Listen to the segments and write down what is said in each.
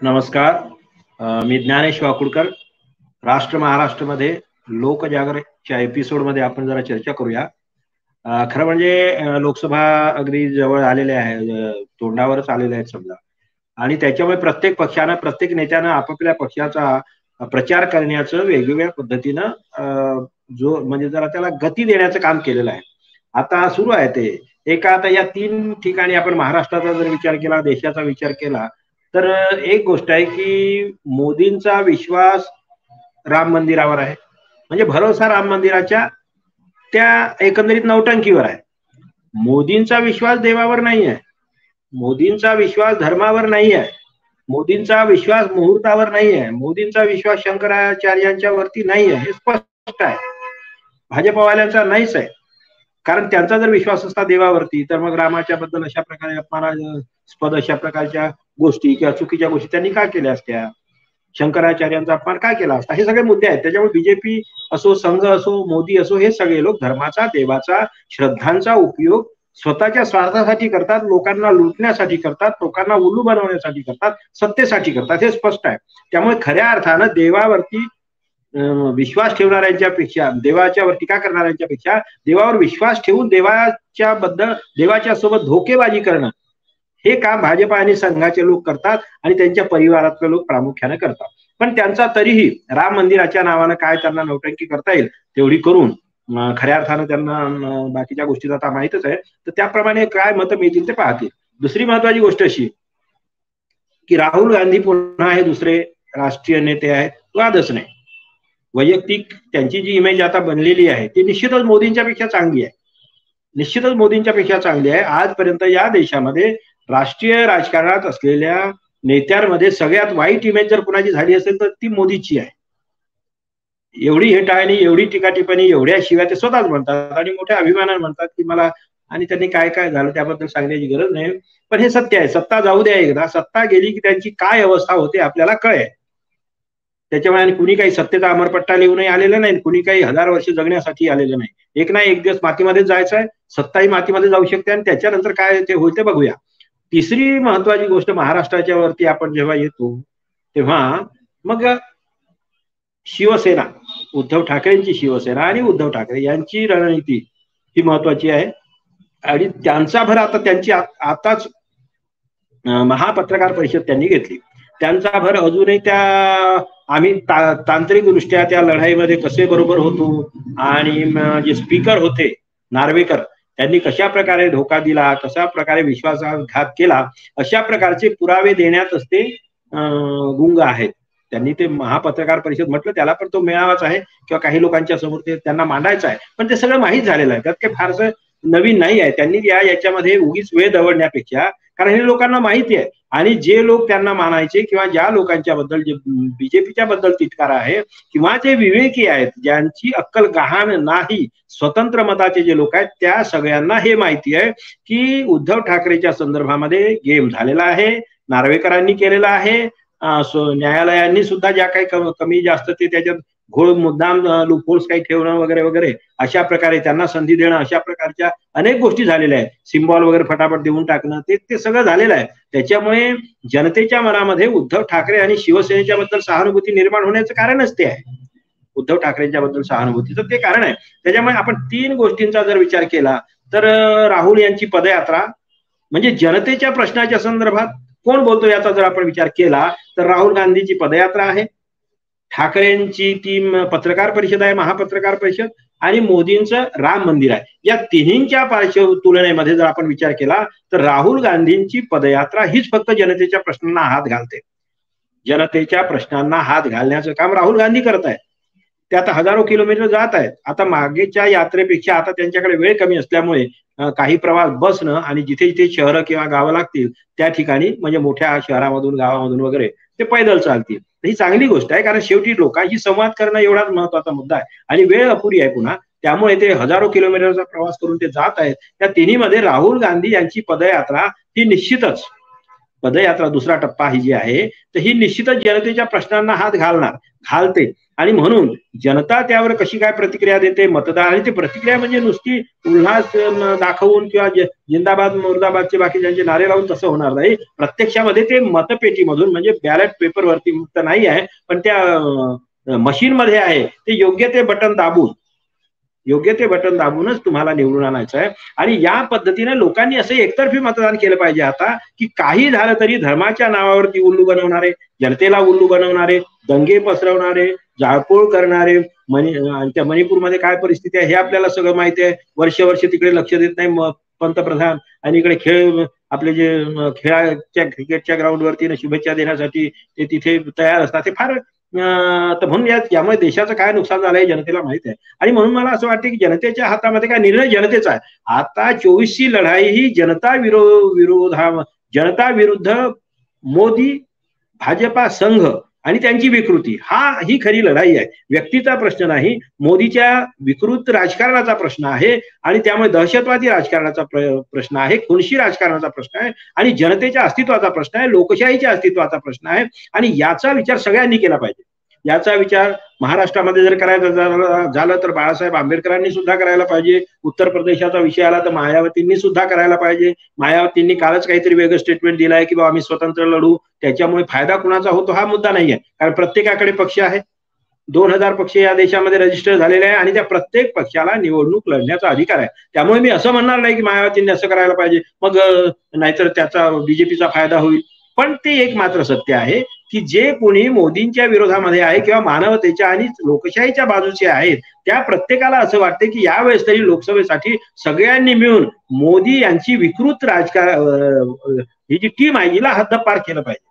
नमस्कार. मी ज्ञानेश वाकुडकर. राष्ट्र महाराष्ट्रमध्ये लोकजागृतीच्या एपिसोडमध्ये आपण जरा चर्चा करूया. खरं म्हणजे लोकसभा अगदी जवळ आलेले आहे, तोंडावरच आलेले आहेत समजा, आणि त्याच्यामुळे प्रत्येक पक्षानं, प्रत्येक नेत्यानं आपापल्या पक्षाचा प्रचार करण्याचं वेगवेगळ्या पद्धतीनं जो म्हणजे जरा त्याला गती देण्याचं काम केलेलं आहे. आता सुरू आहे ते एका, आता या 3 ठिकाणी आपण महाराष्ट्राचा जर विचार केला, देशाचा विचार केला, तर एक गोष्ट आहे की मोदींचा विश्वास राम मंदिरावर आहे. म्हणजे भरोसा राम मंदिराच्या त्या एकंदरीत नौटंकीवर आहे. मोदींचा विश्वास देवावर नाही आहे, मोदींचा विश्वास धर्मावर नाही आहे, मोदींचा विश्वास मुहूर्तावर नाही आहे, मोदींचा विश्वास शंकराचार्यांच्या वरती नाही आहे. हे स्पष्ट आहे. भाजपवाल्यांचा नाहीच आहे. कारण त्यांचा जर विश्वास असता देवावरती, तर मग रामाच्या बद्दल अशा प्रकारे अपमानास्पद अशा प्रकारच्या गोष्टी किंवा चुकीच्या गोष्टी त्यांनी का केल्या असत्या, शंकराचार्यांचा अपमान का केला असता, हे सगळे मुद्दे आहेत. त्याच्यामुळे बीजेपी असो, संघ असो, मोदी असो, हे सगळे लोक धर्माचा, देवाचा, श्रद्धांचा उपयोग स्वतःच्या स्वार्थासाठी करतात, लोकांना लुटण्यासाठी करतात, लोकांना उल्लू बनवण्यासाठी करतात, सत्तेसाठी करतात. हे स्पष्ट आहे. त्यामुळे खऱ्या अर्थानं देवावरती विश्वास ठेवणाऱ्यांच्या पेक्षा, देवाच्यावर टीका करणाऱ्यांच्या पेक्षा, देवावर विश्वास ठेवून देवाच्या सोबत धोकेबाजी करणं, हे काम भाजप आणि संघाचे लोक करतात आणि त्यांच्या परिवारातले लोक प्रामुख्याने करतात. पण त्यांचा तरीही राम मंदिराच्या नावानं काय त्यांना नौटंकी करता येईल तेवढी करून खऱ्या अर्थानं त्यांना बाकीच्या गोष्टी आता माहितच आहे, तर त्याप्रमाणे काय मतं मिळतील ते पाहतील. दुसरी महत्वाची गोष्ट अशी की राहुल गांधी पुन्हा हे दुसरे राष्ट्रीय नेते आहेत, वादच नाही. वैयक्तिक त्यांची जी इमेज आता बनलेली आहे ती निश्चितच मोदींच्या पेक्षा चांगली आहे, निश्चितच मोदींच्या पेक्षा चांगली आहे. आजपर्यंत या देशामध्ये राष्ट्रीय राजकारणात असलेल्या नेत्यांमध्ये सगळ्यात वाईट इमेज जर कुणाची झाली असेल तर ती मोदीची आहे. एवढी हेटाळणी, एवढी टीकाटिप्पणी, एवढ्या शिव्या ते स्वतःच म्हणतात आणि मोठ्या अभिमानाने म्हणतात की मला, आणि त्यांनी काय काय झालं त्याबद्दल सांगण्याची गरज नाही. पण हे सत्य आहे. सत्ता जाऊ द्या, एकदा सत्ता गेली की त्यांची काय अवस्था होते आपल्याला कळेल. त्याच्यामुळे आणि कुणी काही सत्तेचा अमरपट्टा लिहूनही आलेलं नाही, कुणी काही 1000 वर्ष जगण्यासाठी आलेलं नाही. एक ना एक दिवस मातीमध्ये जायचं आहे, सत्ताही मातीमध्ये जाऊ शकते आणि त्याच्यानंतर काय ते होईल ते बघूया. तिसरी महत्वाची गोष्ट, महाराष्ट्राच्या वरती आपण जेव्हा येतो तेव्हा मग शिवसेना, उद्धव ठाकरेंची शिवसेना आणि उद्धव ठाकरे यांची रणनीती ही महत्वाची आहे. आणि त्यांचा भर आता त्यांची आताच महापत्रकार परिषद त्यांनी घेतली. त्यांचा भर अजूनही त्या आम्ही तांत्रिकदृष्ट्या त्या लढाईमध्ये कसे बरोबर होतो, आणि जे स्पीकर होते नार्वेकर त्यांनी कशा प्रकारे धोका दिला, कशा प्रकारे विश्वासघात केला, अशा प्रकारचे पुरावे देण्यातच ते गुंग आहेत. त्यांनी ते महापत्रकार परिषद म्हटलं, त्याला पण तो मेळावाच आहे किंवा काही लोकांच्या समोर ते त्यांना मांडायचं आहे. पण ते सगळं माहीत झालेलं आहे, त्यात काही फारसं नवीन नाही आहे. त्यांनी याच्यामध्ये उगीच वेळ दवडण्यापेक्षा, कारण हे लोकांना माहिती आहे, आणि जे लोक त्यांना मानायचे किंवा ज्या लोकांच्या बद्दल, जे बीजेपीच्या बद्दल तिटकार आहे किंवा जे विवेकी आहेत, ज्यांची अक्कल गहाण नाही, स्वतंत्र मताचे जे लोक आहेत, त्या सगळ्यांना हे माहिती आहे की उद्धव ठाकरेच्या संदर्भामध्ये गेम झालेला आहे, नार्वेकरांनी केलेला आहे, न्यायालयांनी सुद्धा ज्या काही कमी जास्त ते त्याच्यात घोळ मुद्दाम लूपहोल्स काही ठेवणं वगैरे वगैरे, अशा प्रकारे त्यांना संधी देणं, अशा प्रकारच्या अनेक गोष्टी झालेल्या आहेत. सिम्बॉल वगैरे फटाफट देऊन टाकणं, ते सगळं झालेलं आहे. त्याच्यामुळे जनतेच्या मनामध्ये उद्धव ठाकरे आणि शिवसेनेच्या बद्दल सहानुभूती निर्माण होण्याचं कारणच ते आहे. उद्धव ठाकरेंच्या बद्दल सहानुभूतीचं ते कारण आहे. त्याच्यामुळे आपण 3 गोष्टींचा जर विचार केला तर राहुल यांची पदयात्रा म्हणजे जनतेच्या प्रश्नाच्या संदर्भात कोण बोलतो याचा जर आपण विचार केला तर राहुल गांधीची पदयात्रा आहे, ठाकरेंची ती पत्रकार परिषद आहे, महापत्रकार परिषद, आणि मोदींचं राम मंदिर आहे. या तिन्हींच्या तुलनेमध्ये जर आपण विचार केला तर राहुल गांधींची पदयात्रा हीच फक्त जनतेच्या प्रश्नांना हात घालते. जनतेच्या प्रश्नांना हात घालण्याचं काम राहुल गांधी करत आहेत. ते आता हजारो किलोमीटर जात आहेत. आता मागेच्या यात्रेपेक्षा आता त्यांच्याकडे वेळ कमी असल्यामुळे काही प्रवास बसणं आणि जिथे जिथे शहरं किंवा गावं लागतील त्या ठिकाणी, म्हणजे मोठ्या शहरामधून गावामधून वगैरे ते पैदल चालतील. ही चांगली गोष्ट आहे, कारण शेवटी लोकांशी संवाद करणं एवढाच महत्वाचा मुद्दा आहे आणि वेळ अपुरी आहे पुन्हा. त्यामुळे ते हजारो किलोमीटरचा प्रवास करून ते जात आहेत. त्या तिन्हीमध्ये राहुल गांधी यांची पदयात्रा ही निश्चितच पदयात्रा दुसरा टप्पा ही जी आहे तर ही निश्चितच जनतेच्या प्रश्नांना हात घालते आणि म्हणून जनता त्यावर कशी काय प्रतिक्रिया देते मतदार आणि ती प्रतिक्रिया म्हणजे नुसती उल्हास दाखवून किंवा जिंदाबाद मुर्दाबादचे बाकीच्यांचे नारे लावून तसं होणार नाही. प्रत्यक्षामध्ये ते मतपेटीमधून म्हणजे बॅलेट पेपरवरती मुक्त नाही आहे पण त्या मशीन मध्ये आहे ते योग्य ते बटन दाबूनच तुम्हाला निवडून आणायचं आहे. आणि या पद्धतीने लोकांनी असं एकतर्फी मतदान केलं पाहिजे आता की काही झालं तरी धर्माच्या नावावरती उल्लू बनवणारे, जनतेला उल्लू बनवणारे, दंगे पसरवणारे, जाळपोळ करणारे, त्या मणिपूरमध्ये काय परिस्थिती आहे हे आपल्याला सगळं माहिती आहे. वर्ष तिकडे लक्ष देत नाही पंतप्रधान आणि इकडे खेळ आपले जे खेळाच्या क्रिकेटच्या ग्राउंडवरती शुभेच्छा देण्यासाठी ते तिथे तयार असतात. ते फार तर म्हणून यामुळे देशाचं काय नुकसान झालंय जनतेला माहित आहे. आणि म्हणून मला असं वाटतं की जनतेच्या हातामध्ये काय निर्णय जनतेचा आहे. आता 24ची लढाई ही जनता विरुद्ध मोदी भाजपा संघ आणि त्यांची विकृती ही खरी लढाई आहे. व्यक्तीचा प्रश्न नाही, मोदीच्या विकृत राजकारणाचा प्रश्न आहे आणि त्यामुळे दहशतवादी राजकारणाचा प्रश्न आहे, खुनशी राजकारणाचा प्रश्न आहे आणि जनतेच्या अस्तित्वाचा प्रश्न आहे, लोकशाहीच्या अस्तित्वाचा प्रश्न आहे. आणि याचा विचार सगळ्यांनी केला पाहिजे. याचा विचार महाराष्ट्रामध्ये जर करायचा झालं तर बाळासाहेब आंबेडकरांनी सुद्धा करायला पाहिजे. उत्तर प्रदेशाचा विषय आला तर मायावतींनी सुद्धा करायला पाहिजे. मायावतींनी कालच काहीतरी वेगळं स्टेटमेंट दिलंय की बाबा आम्ही स्वतंत्र लढू, त्याच्यामुळे फायदा कुणाचा होतो हा मुद्दा नाहीये. कारण प्रत्येकाकडे पक्ष आहे, 2000 पक्ष या देशामध्ये रजिस्टर झालेले आहे आणि त्या प्रत्येक पक्षाला निवडणूक लढण्याचा अधिकार आहे. त्यामुळे मी असं म्हणणार नाही की मायावतींनी असं करायला पाहिजे मग नाहीतर त्याचा बीजेपीचा फायदा होईल. पण ते एक मात्र सत्य आहे की जे कोणी मोदींच्या विरोधामध्ये आहे किंवा मानवतेच्या आणि लोकशाहीच्या बाजूचे आहेत त्या प्रत्येकाला असं वाटते की यावेळेस तरी लोकसभेसाठी सगळ्यांनी मिळून मोदी यांची विकृत ही जी टीम आहे हिला हद्दपार केलं पाहिजे.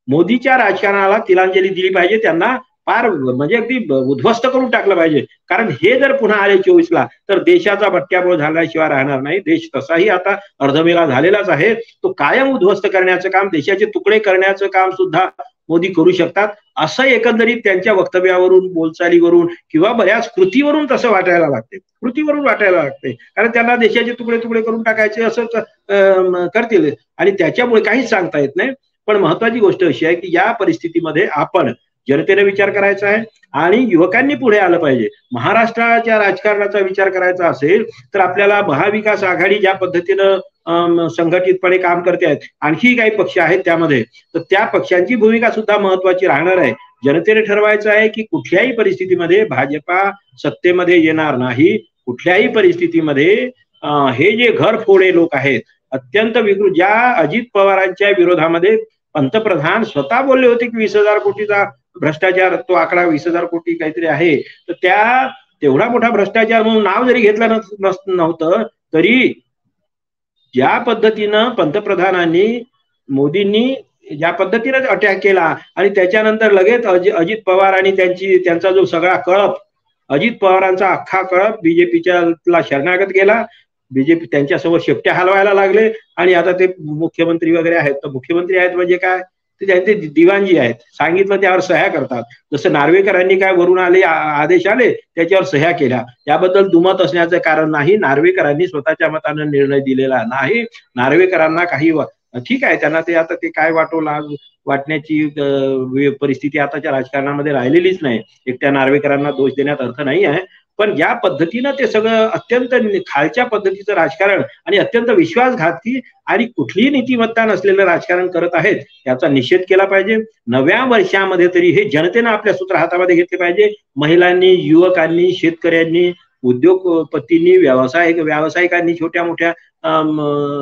मोदीच्या राजकारणाला तिलांजली दिली पाहिजे, त्यांना फार म्हणजे अगदी उद्ध्वस्त करून टाकलं पाहिजे. कारण हे जर पुन्हा आले 24ला तर देशाचा भट्ट्याबोळ झाल्याशिवाय राहणार नाही. देश तसाही आता अर्धमेला झालेलाच आहे. तो कायम उद्ध्वस्त करण्याचं काम, देशाचे तुकडे करण्याचं काम सुद्धा मोदी करू शकतात असं एकंदरीत त्यांच्या वक्तव्यावरून, बोलचालीवरून किंवा बऱ्याच कृतीवरून तसं वाटायला लागते. कारण त्यांना देशाचे तुकडे करून टाकायचे असं करतील आणि त्याच्यामुळे काहीच सांगता येत नाही. पण महत्वाची गोष्ट अशी आहे की या परिस्थितीमध्ये आपण जनतेने विचार करायचा आहे आणि युवकांनी पुढे आलं पाहिजे. महाराष्ट्राच्या राजकारणाचा विचार करायचा असेल तर आपल्याला महाविकास आघाडी ज्या पद्धतीनं संघटितपणे काम करते आहेत, आणखी काही पक्ष आहेत त्यामध्ये, तर त्या पक्षांची भूमिका सुद्धा महत्वाची राहणार आहे. जनतेने ठरवायचं आहे की कुठल्याही परिस्थितीमध्ये भाजपा सत्तेमध्ये येणार नाही. कुठल्याही परिस्थितीमध्ये हे जे घरफोडे लोक आहेत, अत्यंत विकृत, ज्या अजित पवारांच्या विरोधामध्ये पंतप्रधान स्वतः बोलले होते की 20,000 कोटीचा भ्रष्टाचार, तो आकडा 20,000 कोटी काहीतरी आहे, तर तेवढा मोठा भ्रष्टाचार म्हणून नाव जरी घेतलं नव्हतं तरी ज्या पद्धतीनं पंतप्रधानांनी मोदींनी ज्या पद्धतीनं अटॅक केला आणि त्याच्यानंतर लगेच अजित पवार आणि त्यांचा जो सगळा कळप, अजित पवारांचा अख्खा कळप बीजेपीच्या शरणागत गेला. बीजेपी त्यांच्यासमोर शेपट्या हलवायला लागले आणि आता ते मुख्यमंत्री वगैरे आहेत. तर मुख्यमंत्री आहेत म्हणजे काय, ते त्यांचे दिवाणजी आहेत, सांगितलं त्यावर सह्या करतात. जसं नार्वेकरांनी काय वरून आदेश आले त्याच्यावर सह्या केल्या. याबद्दल दुमत असण्याचं कारण नाही. नार्वेकरांनी स्वतःच्या मतानं निर्णय दिलेला नाही. नार्वेकरांना काही ठीक आहे, त्यांना ते काय वाटण्याची परिस्थिती आताच्या राजकारणामध्ये राहिलेलीच नाही. एकट्या नार्वेकरांना दोष देण्यात अर्थ नाही आहे. पण या पद्धतीनं ते सगळं अत्यंत खालच्या पद्धतीचं राजकारण आणि अत्यंत विश्वासघाती आणि कुठलीही नीतिमत्ता नसलेलं राजकारण करत आहेत, याचा निषेध केला पाहिजे. नव्या वर्षामध्ये तरी हे जनतेनं आपल्या सूत्र हातामध्ये घेतले पाहिजे. महिलांनी, युवकांनी, शेतकऱ्यांनी, उद्योगपतींनी, व्यावसायिकांनी, छोट्या मोठ्या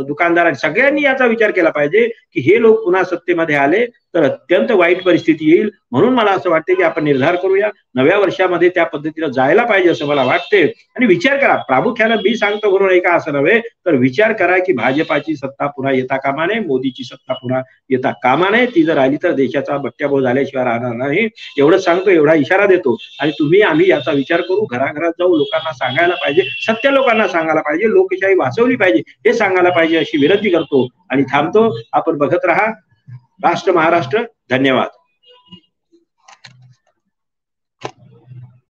दुकानदारांनी, सगळ्यांनी याचा विचार केला पाहिजे की हे लोक पुन्हा सत्तेमध्ये आले तर अत्यंत वाईट परिस्थिती येईल. म्हणून मला असं वाटते की आपण निर्धार करूया, नव्या वर्षामध्ये त्या पद्धतीनं जायला पाहिजे असं मला वाटते. आणि विचार करा, प्रामुख्यानं मी सांगतो म्हणून एका असं नव्हे तर विचार करा की भाजपाची सत्ता पुन्हा येता कामा नये, मोदीची सत्ता पुन्हा येता कामा नये. ती जर आली तर देशाचा भट्ट्याबोळ झाल्याशिवाय राहणार नाही. एवढंच सांगतो, एवढा इशारा देतो. आणि आम्ही याचा विचार करू, घराघरात जाऊ, लोकांना सांगायला पाहिजे, सत्य लोकांना सांगायला पाहिजे, लोकशाही वाचवली पाहिजे हे सांगायला पाहिजे अशी विनंती करतो आणि थांबतो. आपण बघत राहा राष्ट्र महाराष्ट्र. धन्यवाद.